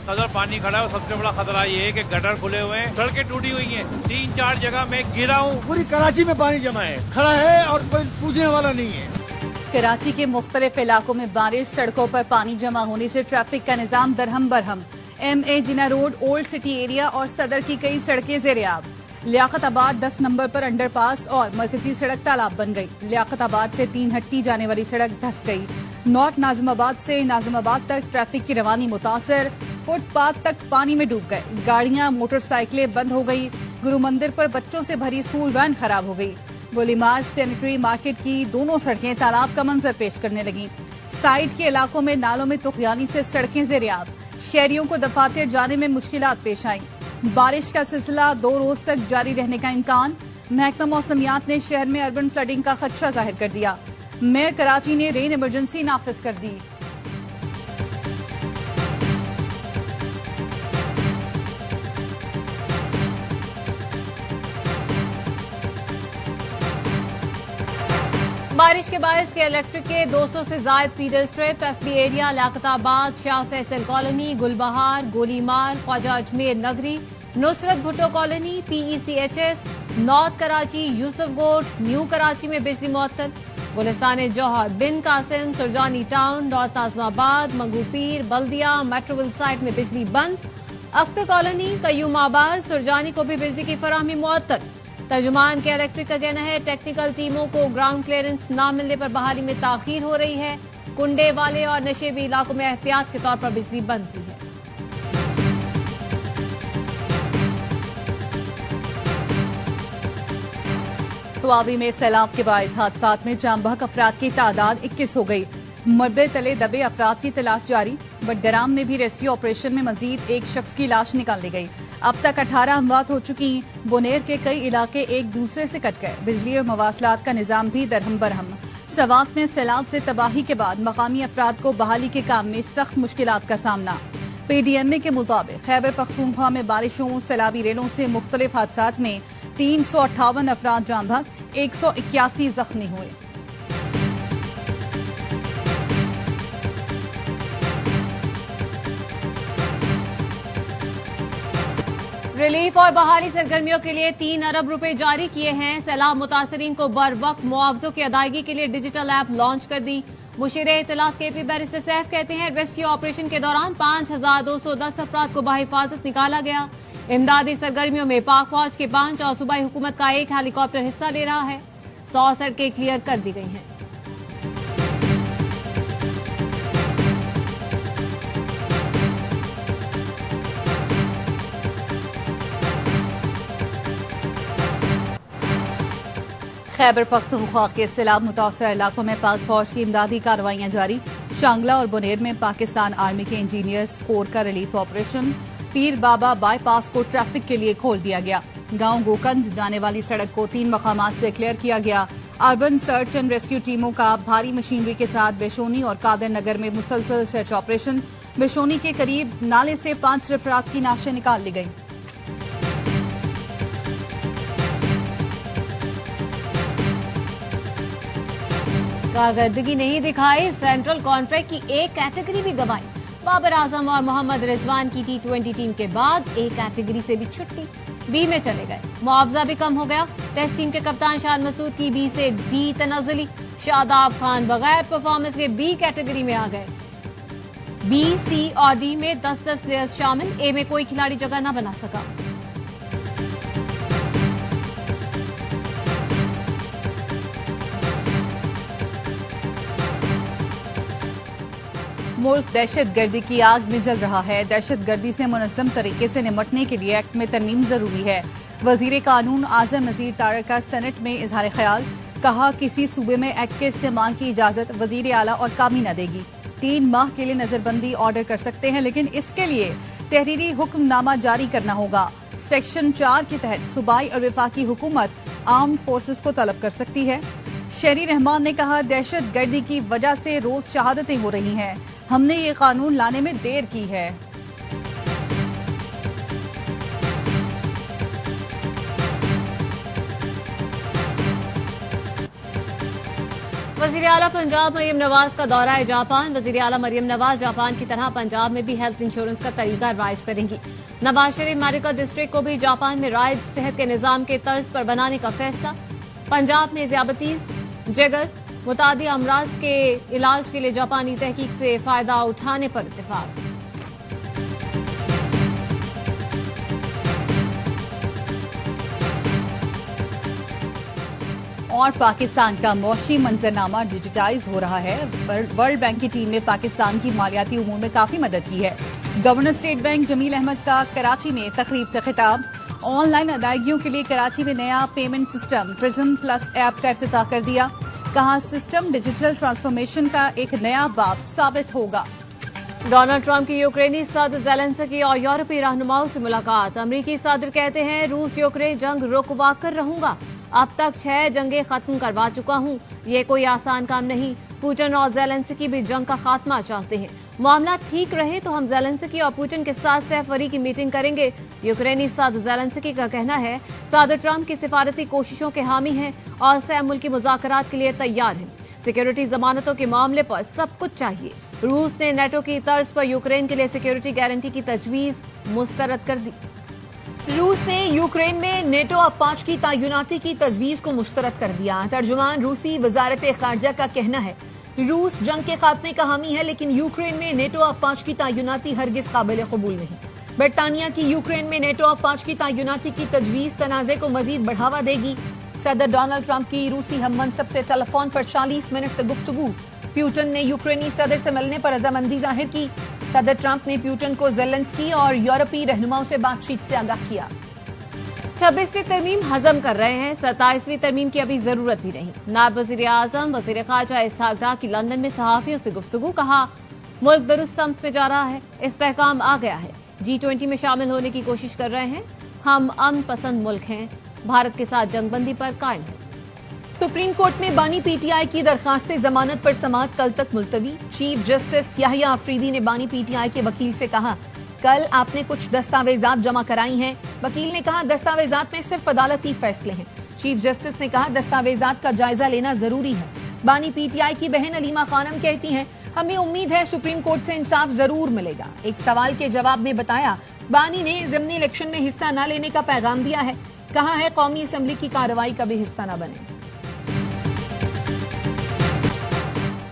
कदर पानी खड़ा है और सबसे बड़ा खतरा ये है कि गटर खुले हुए हैं, सड़कें टूटी हुई हैं, 3-4 जगह मैं गिरा हूँ। पूरी कराची में पानी जमा है, खड़ा है और कोई पूछने वाला नहीं है। कराची के मुख्तलिफ इलाकों में बारिश, सड़कों पर पानी जमा होने से ट्रैफिक का निजाम दरहम बरहम। MA जिना रोड, ओल्ड सिटी एरिया और सदर की कई सड़कें ज़ेर-ए-आब। लियाकताबाद 10 नंबर पर अंडरपास और मरकजी सड़क तालाब बन गई। लियाकताबाद से 3 हट्टी जाने वाली सड़क धंस गई। नॉर्थ नाजिमाबाद से नाजिमाबाद तक ट्रैफिक की रवानी मुतासर। फुटपाथ तक पानी में डूब गए। गाड़ियां, मोटरसाइकिलें बंद हो गई। गुरु मंदिर पर बच्चों से भरी स्कूल वैन खराब हो गई। गोलीमार सैनिटरी मार्केट की दोनों सड़कें तालाब का मंजर पेश करने लगी। साइड के इलाकों में नालों में तुगयानी से सड़कें ज़ेर-ए-आब। शहरियों को दफातर जाने में मुश्किलात पेश आई। बारिश का सिलसिला 2 रोज तक जारी रहने का इम्कान। महकमा मौसमियात ने शहर में अर्बन फ्लडिंग का खदशा जाहिर कर दिया। मेयर कराची ने रेन इमरजेंसी नाफिज कर दी। बारिश के बायस के इलेक्ट्रिक के 200 से जायद feeder strip FB area, Liaquatabad, Shah Faisal colony, Gulbahar, Golimar, Khwaja Ajmer Nagri, Nusrat Bhutto colony, PECHS, north Karachi, Yousuf Goth, new Karachi में बिजली मुअत्तल। Gulistan Jauhar, Bin Qasim, Surjani town, north Nazimabad, Manghopir, Baldia, Metroville site में बिजली बंद। अख्तर कॉलोनी, कयूमाबाद, सुरजानी को भी बिजली की फराहमी मुअत्तल। तर्जुमान के इलेक्ट्रिक का कहना है टेक्निकल टीमों को ग्राउंड क्लियरेंस न मिलने पर बहाली में ताखीर हो रही है। कुंडे वाले और नशेबी इलाकों में एहतियात के तौर पर बिजली बंद की है। स्वाबी में सैलाब के बायस हादसात में जाम-बहक अफराद की तादाद 21 हो गई। मलबे तले दबे अफराद की तलाश जारी। बडगराम में भी रेस्क्यू ऑपरेशन में मजीद एक शख्स की लाश निकाली गई। अब तक 18 अमवात हो चुकी। बोनेर के कई इलाके एक दूसरे से कट गए। बिजली और मवासलात का निजाम भी दरहम बरहम। सवात में सैलाब से तबाही के बाद मकामी अफराद को बहाली के काम में सख्त मुश्किलात का सामना। PDMA के मुताबिक खैबर पख्तूनख्वा में बारिशों, सैलाबी रेलों से मुख्तलिफ हादसात में 358 अफराद जाम बहक, 181 जख्मी हुए। रिलीफ और बहाली सरगर्मियों के लिए 3 अरब रुपए जारी किए हैं। सैलाब मुतासरीन को बर वक्त मुआवजों की अदायगी के लिए डिजिटल ऐप लॉन्च कर दी। मुशीर इत्तलात KP बैरिस्टर सैफ कहते हैं रेस्क्यू ऑपरेशन के दौरान 5210 अफराद को बाहिफाजत निकाला गया। इमदादी सरगर्मियों में पाक फौज के 5 और सूबाई हुकूमत का 1 हेलीकॉप्टर हिस्सा ले रहा है। 100 सड़कें क्लियर कर दी गई हैं। खैबर पख्तूनख्वा के सैलाब मुतासर इलाकों में पाक फौज की इमदादी कार्रवाइयां जारी। शांगला और बुनेर में पाकिस्तान आर्मी के इंजीनियर्स कोर का रिलीफ ऑपरेशन। पीर बाबा बाईपास को ट्रैफिक के लिए खोल दिया गया। गांव गोकंद जाने वाली सड़क को 3 मकामात से क्लियर किया गया। अर्बन सर्च एंड रेस्क्यू टीमों का भारी मशीनरी के साथ बेशोनी और कादर नगर में मुसलसल सर्च ऑपरेशन। बेशोनी के करीब नाले से 5 अफराद की नाशें निकाल ली गई। कारकर्दगी नहीं दिखाई, सेंट्रल कॉन्ट्रैक्ट की एक कैटेगरी भी गंवाई। बाबर आजम और मोहम्मद रिजवान की T20 टीम के बाद एक कैटेगरी से भी छुट्टी, B में चले गए। मुआवजा भी कम हो गया। टेस्ट टीम के कप्तान शाद मसूद की B से D तनज़ुली। शादाब खान बगैर परफॉर्मेंस के B कैटेगरी में आ गए। B, C और D में 10-10 प्लेयर्स शामिल। A में कोई खिलाड़ी जगह न बना सका। मुल्क दहशत गर्दी की आग में जल रहा है। दहशत गर्दी से मुनज़्ज़म तरीके से निपटने के लिए एक्ट में तरमीम जरूरी है। वजीर कानून आजम नज़ीर तारक का सेनेट में इजहार ख्याल। कहा किसी सूबे में एक्ट के इस्तेमाल की इजाजत वजीर आला और काबीना देगी। 3 माह के लिए नजरबंदी ऑर्डर कर सकते हैं, लेकिन इसके लिए तहरीरी हुक्मनामा जारी करना होगा। सेक्शन 4 के तहत सूबाई और वफाकी हुकूमत आर्म्ड फोर्सेस को तलब कर सकती है। शहरी रहमान ने कहा दहशत गर्दी की वजह से रोज शहादतें हो रही हैं। हमने ये कानून लाने में देर की है। वज़ीर आला पंजाब मरियम नवाज का दौरा जापान। वज़ीर आला मरियम नवाज जापान की तरह पंजाब में भी हेल्थ इंश्योरेंस का तरीका राइज करेंगी। नवाज शरीफ मेडिकल डिस्ट्रिक्ट को भी जापान में राइज सेहत के निजाम के तर्ज पर बनाने का फैसला। पंजाब में ज़ियाबतीस, जिगर, मुतादी अमराज के इलाज के लिए जापानी तहकीक से फायदा उठाने पर इत्तेफाक। और पाकिस्तान का मौशी मंजरनामा डिजिटाइज हो रहा है। वर्ल्ड बैंक की टीम ने पाकिस्तान की मालियाती उमूर में काफी मदद की है। Governor State Bank Jameel Ahmed का कराची में तकरीब से खिताब। ऑनलाइन अदायगियों के लिए कराची में नया payment system prism plus app का इफ्तिताह कर दिया। कहा सिस्टम डिजिटल ट्रांसफॉर्मेशन का एक नया बाब साबित होगा। डोनाल्ड ट्रंप की यूक्रेनी सदर ज़ेलेंस्की और यूरोपीय रहनुमाओं से मुलाकात। अमरीकी सदर कहते हैं रूस यूक्रेन जंग रुकवा कर रहूंगा। अब तक 6 जंगें खत्म करवा चुका हूं। ये कोई आसान काम नहीं। पुतिन और ज़ेलेंस्की भी जंग का खात्मा चाहते हैं। मामला ठीक रहे तो हम ज़ेलेंस्की और पुतिन के साथ सहफरी की मीटिंग करेंगे। यूक्रेनी सदर ज़ेलेंस्की का कहना है सदर ट्रंप की सिफारती कोशिशों के हामी हैं और सह मुल्की मुज़ाकरात के लिए तैयार हैं। सिक्योरिटी जमानतों के मामले पर सब कुछ चाहिए। रूस ने नेटो की तर्ज पर यूक्रेन के लिए सिक्योरिटी गारंटी की तजवीज मुस्तरद कर दी। रूस ने यूक्रेन में नेटो अफवाज की तैनाती की तजवीज को मुस्तरद कर दिया। तर्जुमान रूसी वजारत खारजा का कहना है रूस जंग के खात्मे का हामी है, लेकिन यूक्रेन में नेटो अफवाज की तैनाती हरगिज काबिल कबूल नहीं। बरतानिया की यूक्रेन में नेटो अफवाज की तैनाती की तजवीज तनाज़े को मजीद बढ़ावा देगी। सदर डोनाल्ड ट्रंप की रूसी हम मनसब से टेलीफोन पर 40 मिनट तक गुफ्तगू। पुतिन ने यूक्रेनी सदर से मिलने पर रजामंदी जाहिर की। सदर ट्रंप ने पुतिन को ज़ेलेंस्की और यूरोपीय रहनुमाओं से बातचीत से आगाह किया। 26वीं तरमीम हजम कर रहे हैं, 27वीं तरमीम की अभी जरूरत भी नहीं। नायब वज़ीर आज़म वज़ीर ख़ारजा इसहाक़ डार की लंदन में सहाफ़ियों से गुफ्तगू। कहा मुल्क दुरुस्त समत में जा रहा है, इस्तेहकाम आ गया है। G20 में शामिल होने की कोशिश कर रहे हैं। हम अमन पसंद मुल्क हैं, भारत के साथ जंगबंदी पर कायम है। सुप्रीम कोर्ट में बानी पीटीआई की दरखास्त जमानत पर समाअत कल तक मुलतवी। चीफ जस्टिस याहिया अफरीदी ने बानी पीटीआई के वकील से कहा कल आपने कुछ दस्तावेजात जमा कराई हैं। वकील ने कहा दस्तावेजात में सिर्फ अदालती फैसले हैं। चीफ जस्टिस ने कहा दस्तावेजात का जायजा लेना जरूरी है। बानी पीटीआई की बहन अलीमा खानम कहती हैं हमें उम्मीद है सुप्रीम कोर्ट से इंसाफ जरूर मिलेगा। एक सवाल के जवाब में बताया बानी ने ज़िमनी इलेक्शन में हिस्सा न लेने का पैगाम दिया है। कहा है कौमी असम्बली की कार्रवाई का भी हिस्सा न बने।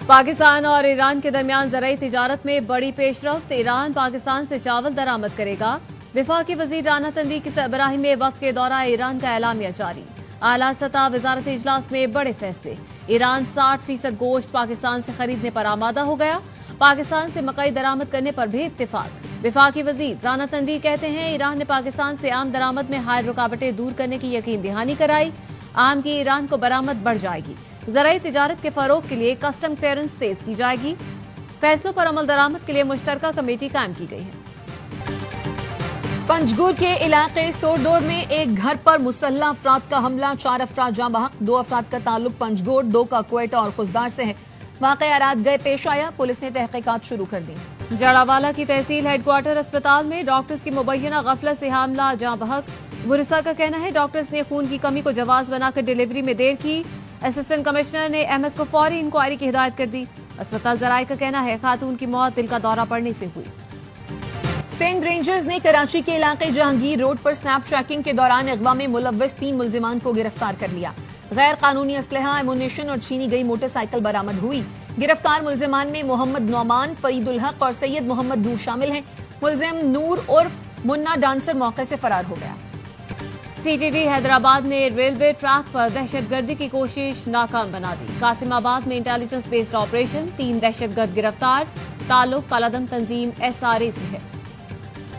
पाकिस्तान और ईरान के दरमियान ज़राई तिजारत में बड़ी पेशरफ्त। ईरान पाकिस्तान से चावल दरामद करेगा। वफाकी वज़ीर राना तनवीर की सरबराही में वक्त के दौरान ईरान का एलामिया जारी। आला सतह वजारत इजलास में बड़े फैसले। ईरान 60% गोश्त पाकिस्तान से खरीदने पर आमादा हो गया। पाकिस्तान से मकई दरामद करने पर भी इत्तेफाक। वफाकी वज़ीर राना तनवीर कहते हैं ईरान ने पाकिस्तान से आम दरामद में हायल रुकावटें दूर करने की यकीन दहानी कराई। आम की ईरान को बरामद बढ़ जाएगी। ज़राई तिजारत के फरोग के लिए कस्टम क्लियरेंस तेज की जाएगी। फैसलों पर अमल दरामद के लिए मुश्तरका कमेटी कायम की गई है। पंजगुर के इलाके सोरदोर में एक घर पर मुसल्लह अफराद का हमला। 4 अफराद जाँ बहक। 2 अफराद का ताल्लुक पंजगुर, 2 का क्वेटा और खुजदार से है। वाक़या रात गए पेश आया। पुलिस ने तहकीकात शुरू कर दी। जड़ावाला की तहसील हेडक्वार्टर अस्पताल में डॉक्टर्स की मुबैना गफलत से हमला जाँ बहक। गुरिसा का कहना है डॉक्टर्स ने खून की कमी को जवाज बनाकर डिलीवरी में देर की। असिस्टेंट कमिश्नर ने एमएस को फौरी इंक्वायरी की हिदायत कर दी। अस्पताल जराये का कहना है खातून की मौत दिल का दौरा पड़ने से हुई। सिंध रेंजर्स ने कराची के इलाके जहांगीर रोड पर स्नैप ट्रैकिंग के दौरान अगवा में मुलव्वस 3 मुलजिमान को गिरफ्तार कर लिया। गैर कानूनी असलहा, एमुनेशन और छीनी गई मोटरसाइकिल बरामद हुई। गिरफ्तार मुलजिमान में मोहम्मद नौमान, फरीदुल हक और सैयद मोहम्मद नूर शामिल हैं। मुलजिम नूर उर्फ मुन्ना डांसर मौके से फरार हो गया। सीटीडी हैदराबाद ने रेलवे ट्रैक पर दहशतगर्दी की कोशिश नाकाम बना दी। कासिमाबाद में इंटेलिजेंस बेस्ड ऑपरेशन, 3 दहशतगर्द गिरफ्तार। ताल्लुक कलादम तंजीम SRA से है।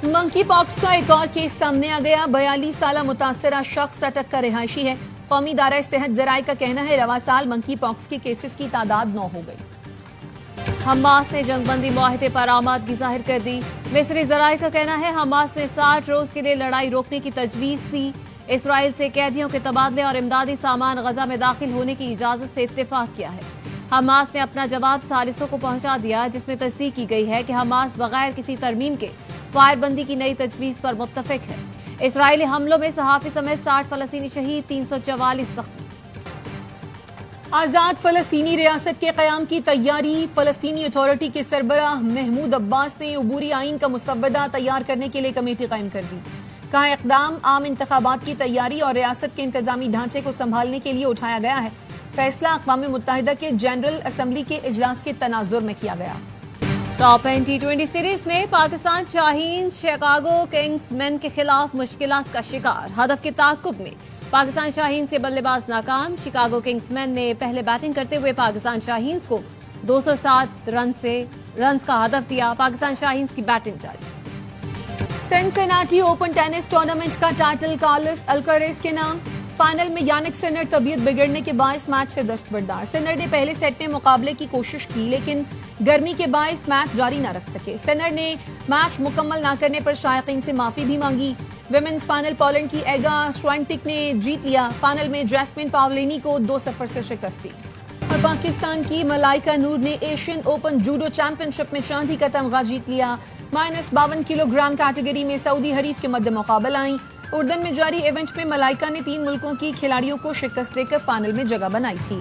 मंकी पॉक्स का एक और केस सामने आ गया। 42 साल मुतासरा शख्स अटक का रिहायशी है। कौमी दायरा सेहत जराये का कहना है रवा साल मंकी पॉक्स के केसेस की तादाद 9 हो गई। हमास ने जंगबंदी मुआहदे पर आमादगी जाहिर कर दी। मिस्री जराये का कहना है हमास ने 60 रोज के लिए लड़ाई रोकने की तजवीज दी। इसराइल से कैदियों के तबादले और इमदादी सामान गजा में दाखिल होने की इजाजत से इत्तेफाक किया है। हमास ने अपना जवाब सालिसों को पहुंचा दिया, जिसमें तस्दीक की गई है कि हमास बगैर किसी तरमीम के फायरबंदी की नई तजवीज पर मुत्तफिक है। इसराइली हमलों में सहाफी समेत 60 फलस्तीनी शहीद, 344 जख्मी। آزاد فلسطینی ریاست کے قیام کی تیاری، فلسطینی اتھارٹی کے سربراہ محمود عباس نے عبوری آئین کا مسودہ تیار کرنے کے لیے کمیٹی قائم کر دی۔ کہا اقدام عام انتخابات کی تیاری اور ریاست کے انتظامی ڈھانچے کو سنبھالنے کے لیے اٹھایا گیا ہے۔ فیصلہ اقوام متحدہ کے جنرل اسمبلی کے اجلاس کے تناظر میں کیا گیا۔ ٹاپ 10 T20 سیریز میں پاکستان شاہین شکاگو کنگز مین کے خلاف مشکلات کا شکار، ہدف کے تعاقب میں پاکستان شاہین سے بلے باز ناکام۔ شکاگو کنگز مین نے پہلے بیٹنگ کرتے ہوئے پاکستان شاہینز کو 207 رنز کا ہدف دیا۔ پاکستان شاہینز کی بیٹنگ جاری۔ سنسناٹی اوپن ٹینس ٹورنامنٹ کا ٹائٹل کارلس الکریز کے نام۔ فائنل میں یانک سنر طبیعت بگڑنے کے باعث میچ سے دستبردار۔ سنر نے پہلے سیٹ میں مقابلے کی کوشش کی لیکن گرمی کے باعث میچ جاری نہ رکھ سکے۔ سنر نے میچ مکمل نہ کرنے پر شائقین سے معافی بھی مانگی۔ ویمنز فائنل پولینڈ کی ایگا سوینٹک نے جیت لیا۔ فائنل میں جیسمین پاولینی کو 2-0 سے شکست دی۔ اور پاکستان کی ملائکہ نور نے ایشین اوپن جوڈو چیمپئن شپ میں چاندی کا تمغہ جیت لیا۔ -52 کلو گرام کیٹیگری میں سعودی حریف کے مد مقابل آئیں۔ اردن میں جاری ایونٹ میں ملائکہ نے 3 ملکوں کی کھلاڑیوں کو شکست دے کر فائنل میں جگہ بنائی تھی۔